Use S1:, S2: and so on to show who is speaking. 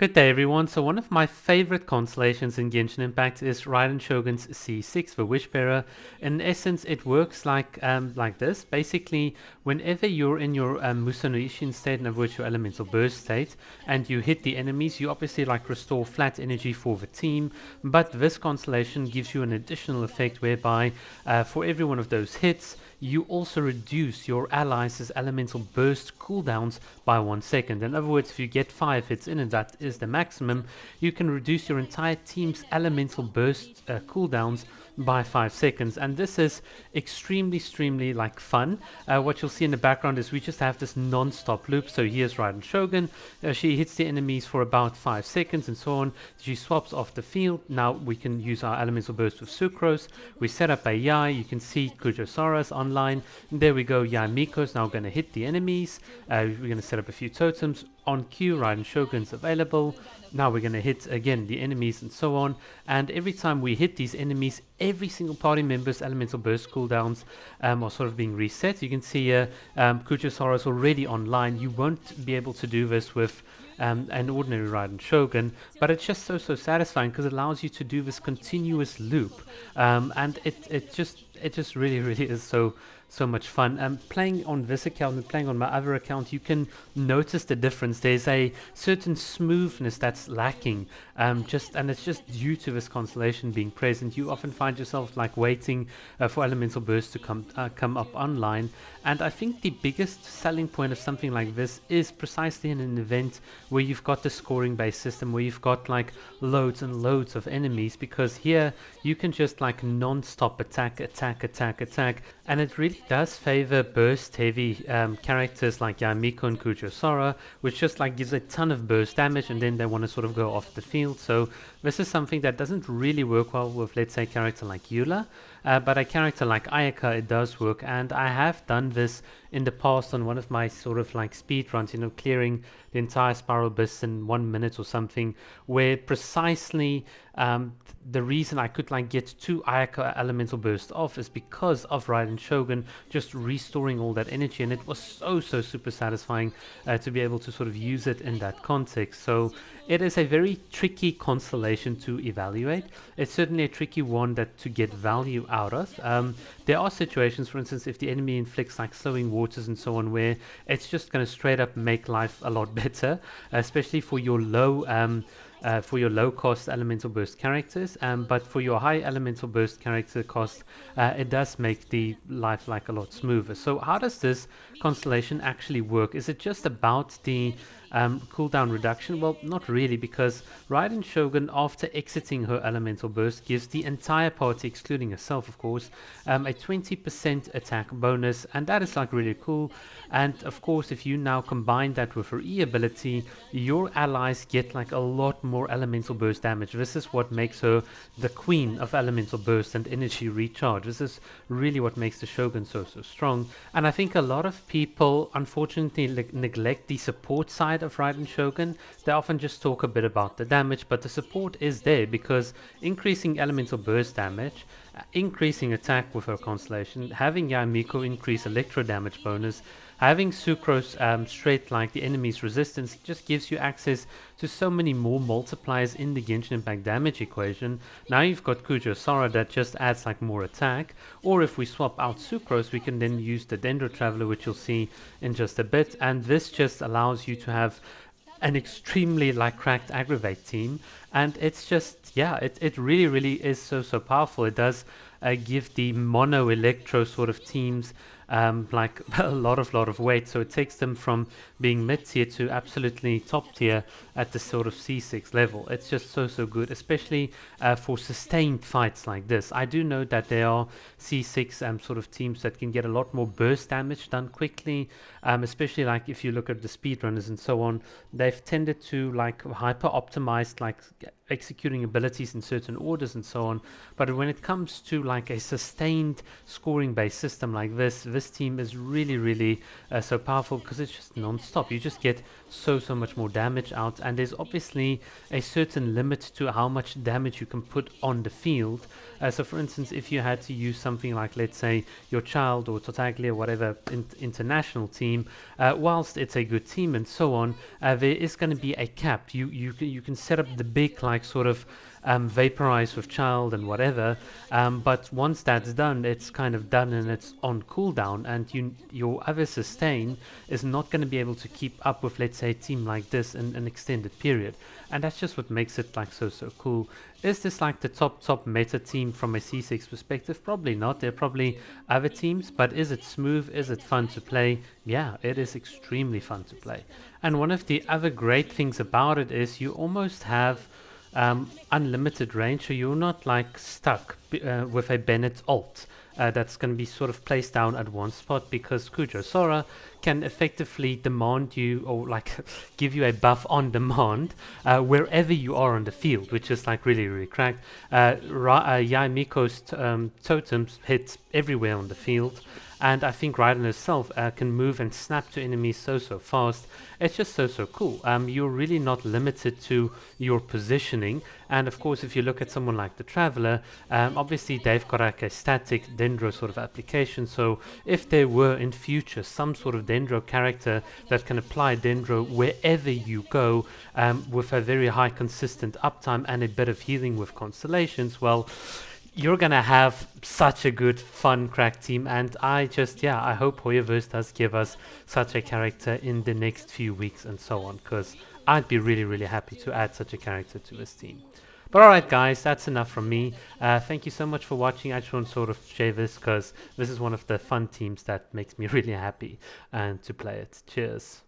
S1: Good day everyone. So one of my favorite constellations in Genshin Impact is Raiden Shogun's C6, the Wishbearer. In essence, it works like this. Basically, whenever you're in your Musanoo Ishin state, in which your elemental burst state, and you hit the enemies, you obviously restore flat energy for the team. But this constellation gives you an additional effect whereby for every one of those hits, you also reduce your allies' elemental burst cooldowns by 1 second. In other words, if you get 5 hits in, and that is the maximum, you can reduce your entire team's elemental burst cooldowns by 5 seconds, and this is extremely fun. What you'll see in the background is we just have this non-stop loop. So here's Raiden Shogun. She hits the enemies for about 5 seconds and so on. She swaps off the field. Now we can use our elemental burst with Sucrose. We set up a Yae. You can see Kujosara's online. And there we go. Yae Miko's now going to hit the enemies. We're going to set up a few totems. On cue, Raiden Shogun's available. Now we're going to hit again the enemies and so on. And every time we hit these enemies, every single party member's elemental burst cooldowns are sort of being reset. You can see Kujosara is already online. You won't be able to do this with an ordinary Raiden Shogun, but it's just so satisfying because it allows you to do this continuous loop, and it just really is so much fun. Playing on this account and playing on my other account, you can notice the difference. There's a certain smoothness that's lacking, and it's just due to this constellation being present. You often find yourself waiting for elemental bursts to come up online, and I think the biggest selling point of something like this is precisely in an event where you've got the scoring based system, where you've got loads and loads of enemies, because here you can just non-stop attack, and it really does favor burst heavy characters like Yae Miko and Kujosara, which just gives a ton of burst damage, and then they want to sort of go off the field. So this is something that doesn't really work well with, let's say, a character like Eula, but a character like Ayaka, it does work. And I have done this in the past on one of my sort of speed runs, clearing the entire Spiral Abyss in 1 minute or something, where precisely the reason I could get 2 Ayaka elemental bursts off is because of Raiden Shogun just restoring all that energy, and it was so super satisfying to be able to sort of use it in that context. So it is a very tricky constellation to evaluate. It's certainly a tricky one to get value out of. There are situations, for instance, if the enemy inflicts slowing waters and so on, where it's just going to straight up make life a lot better, especially for your low cost elemental burst characters, but for your high elemental burst character cost, it does make the life a lot smoother. So how does this constellation actually work? Is it just about the cooldown reduction? Well, not really, because Raiden Shogun, after exiting her elemental burst, gives the entire party, excluding herself of course, a 20% attack bonus, and that is really cool. And of course, if you now combine that with her E ability, your allies get a lot more elemental burst damage. This is what makes her the queen of elemental burst and energy recharge. This is really what makes the Shogun so strong. And I think a lot of people unfortunately neglect the support side of Raiden Shogun. They often just talk a bit about the damage, but the support is there, because increasing elemental burst damage, increasing attack with her constellation, having Yae Miko increase electro damage bonus, having Sucrose straight the enemy's resistance, just gives you access to so many more multipliers in the Genshin Impact damage equation. Now you've got Kujosara that just adds more attack, or if we swap out Sucrose, we can then use the Dendro Traveler, which you'll see in just a bit, and this just allows you to have an extremely cracked aggravate team. And it's just, yeah, it really is so powerful. It does give the mono electro sort of teams a lot of weight, so it takes them from being mid-tier to absolutely top tier at the sort of C6 level. It's just so good, especially for sustained fights like this. I do know that there are C6 sort of teams that can get a lot more burst damage done quickly, especially if you look at the speedrunners and so on. They've tended to hyper optimize executing abilities in certain orders and so on. But when it comes to a sustained scoring based system like this this team is really so powerful because it's just non-stop. You just get so much more damage out, and there's obviously a certain limit to how much damage you can put on the field. So for instance, if you had to use something like, let's say, your child or Totaglia, whatever international team, whilst it's a good team and so on, there is going to be a cap. You can set up the big, like, sort of vaporize with child and whatever, but once that's done, it's kind of done and it's on cooldown, and your other sustain is not going to be able to keep up with, let's say, a team like this in an extended period. And that's just what makes it like so cool. Is this like the top meta team from a C6 perspective? Probably not. There are probably other teams, but is it smooth? Is it fun to play? Yeah, it is extremely fun to play. And one of the other great things about it is you almost have unlimited range, so you're not like stuck with a Bennett ult that's going to be sort of placed down at one spot, because Kujo Sora can effectively demand you, or like give you a buff on demand wherever you are on the field, which is like really cracked. Yae Miko's totems hit everywhere on the field, and I think Raiden herself can move and snap to enemies so fast. It's just so cool. You're really not limited to your positioning, and of course if you look at someone like the Traveler, obviously they've got like a static Dendro sort of application, so if there were in future some sort of Dendro character that can apply Dendro wherever you go, with a very high consistent uptime and a bit of healing with constellations, well, you're gonna have such a good fun crack team. And I hope Hoyoverse does give us such a character in the next few weeks and so on, because I'd be really happy to add such a character to this team. But alright guys, that's enough from me. Thank you so much for watching. I just want to sort of share this because this is one of the fun teams that makes me really happy and to play it. Cheers.